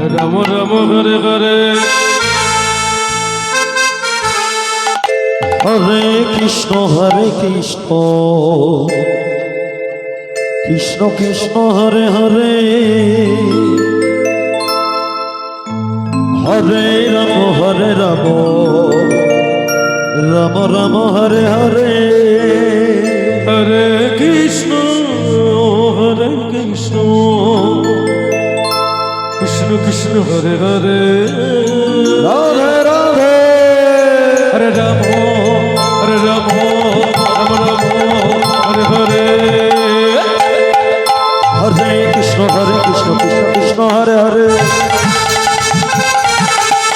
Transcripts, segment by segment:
Ram Ram Hare Hare Hare Krishna Krishna Krishna Hare Hare Hare Ram Ram Ram Hare Hare Hare Krishna Krishna Krishna Hare Hare Radhe Radhe Hare Ram Ram Ram Hare Hare Hare Krishna Krishna Krishna Hare Hare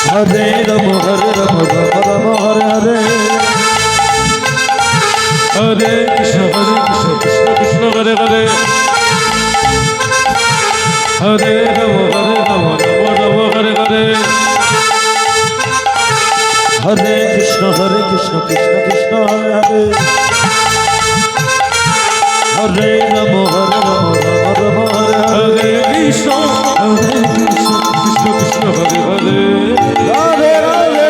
Hare Ram Ram Ram Hare Hare Hare Krishna Krishna Krishna Hare Hare Hare Ram Ram Ram Hare Hare Hare Krishna Krishna Krishna Hare Hare Hare Ram Ram Hare Hare Krishna Krishna Krishna Hare Hare Radhe Radhe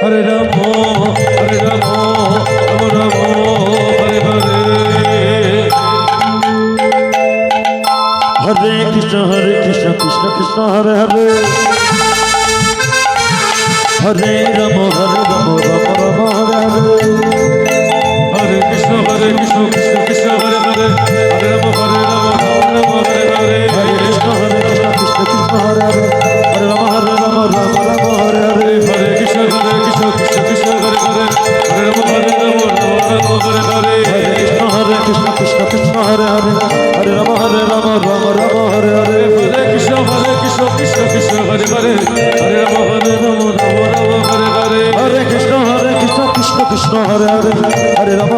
Hare Ram Ram Ram Hare Hare Hare Krishna Krishna Krishna Hare Hare Hare Ram Ram Ram Hare Hare Hare Krishna Krishna Krishna Hare Hare Hare Ram Ram Hare Hare Hare Krishna Krishna Krishna Hare Hare Hare Ram Ram Hare Hare Hare Krishna Krishna Krishna Hare Hare Hare Ram Ram Hare Hare Hare Krishna Krishna Krishna Hare Hare Hare Ram Ram Hare Hare Hare Krishna Krishna Krishna Hare Hare Hare Ram Ram Hare Hare Hare Krishna Krishna Krishna Hare Hare Hare Ram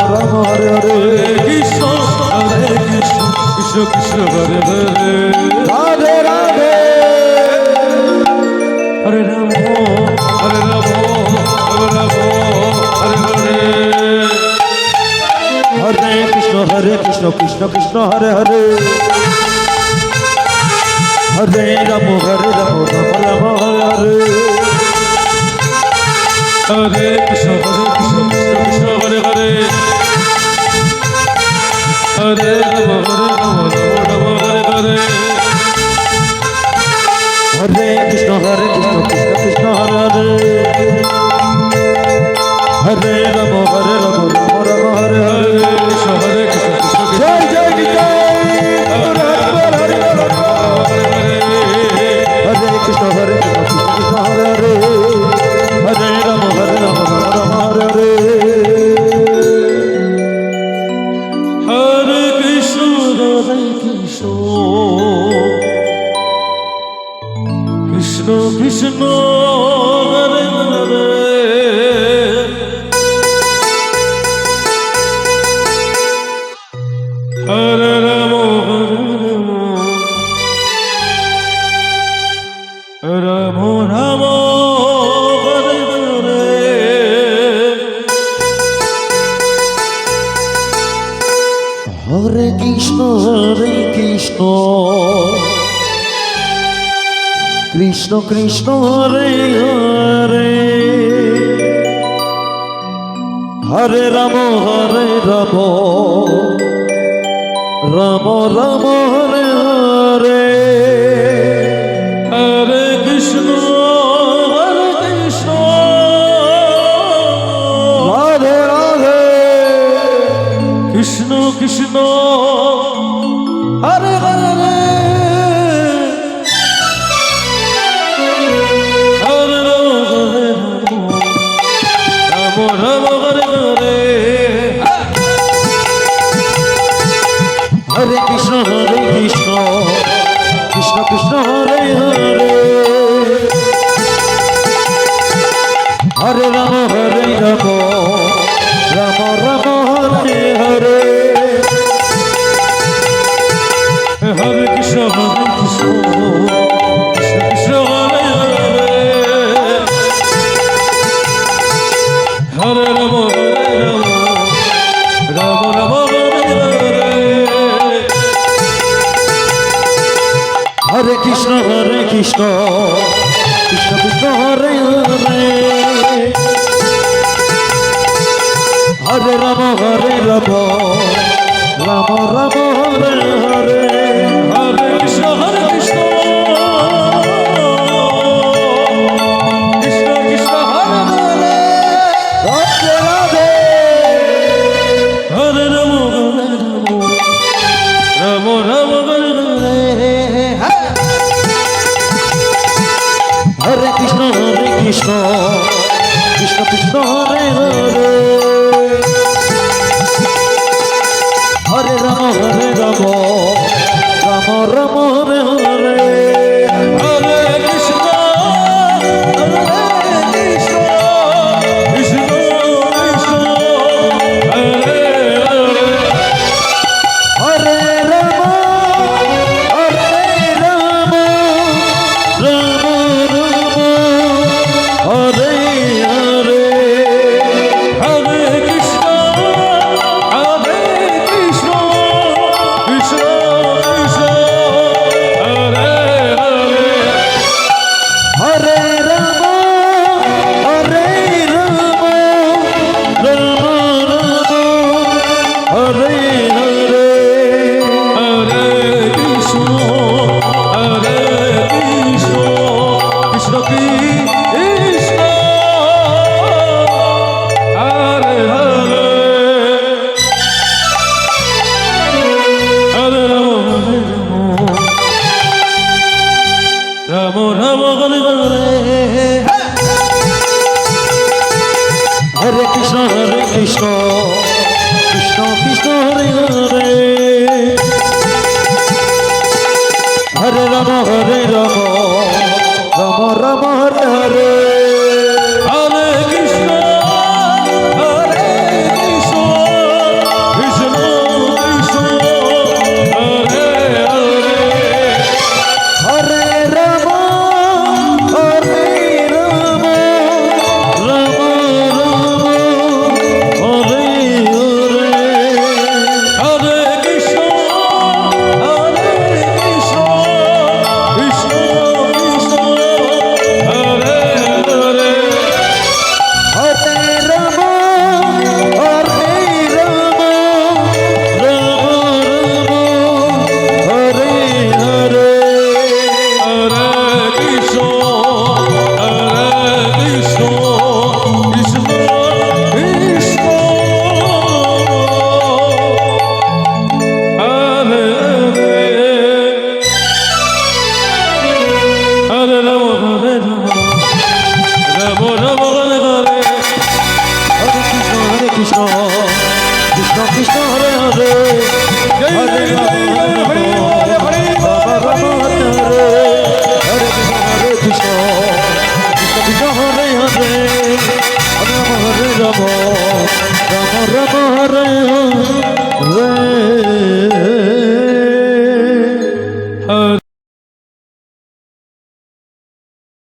Ram Hare Hare Hare Krishna Krishna Krishna Hare Hare Radhe Radhe Hare Ram Hare Ram Hare Hare Hare Krishna Krishna Krishna Hare Hare Hare Ram Ram Ram Hare Hare Hare Krishna Krishna Hare Hare Hare Ram Ram Hare Hare Hare Krishna Krishna Hare Hare Hare Ram Ram Hare Hare Hare Krishna Krishna Joy Joy Nitai Hare Hare Hare Krishna Krishna Hare Hare Hare Ram Ram Hare Hare Hare Krishna Krishna Krishna Hare Hare Hare Ram Ram Ram Hare Hare Hare Krishna Krishna Krishna Hare Hare Hare Ram Ram Ram Hare Hare Hare Krishna Radhe Radhe Krishna Krishna Hare Hare Hare Ram Ram Hare Hare Hare Krishna Krishna Krishna Hare Hare Hare Ram Ram Ram Hare Hare Hare Krishna Krishna Krishna Hare Hare Hare Ram Ram Ram Hare Hare Hare Krishna Krishna Krishna Hare Hare Hare Ram Ram Ram Hare Hare Hare Krishna Krishna Krishna Hare Hare Radhe Radhe Hare Ram Ram Ram Hare Hare Hare Krishna Krishna Krishna Hare Hare Hare Ram Ram Ram Hare Hare Hare Krishna Krishna Krishna Hare Hare Hare Ram Ram Hare Hare Hare Krishna Krishna Krishna Hare Hare Hare Ram Hare Hare Hare Krishna Krishna Krishna Hare Hare Hare Ram Ram Hare Hare Hare Krishna Krishna Hare Hare Hare Ram Ram Hare Hare Hare Krishna Krishna Krishna Hare Hare Hare Ram Ram Hare Hare Hare Krishna Krishna Krishna Hare Hare Hare Ram Hare Hare Hare Krishna Krishna Krishna Krishna Hare Hare Hare Ram Ram Ram Hare Hare Hare Krishna Krishna Hare Hare Hare Ram Ram Hare Hare Hare Krishna Krishna Hare Hare Hare Ram Ram Hare Hare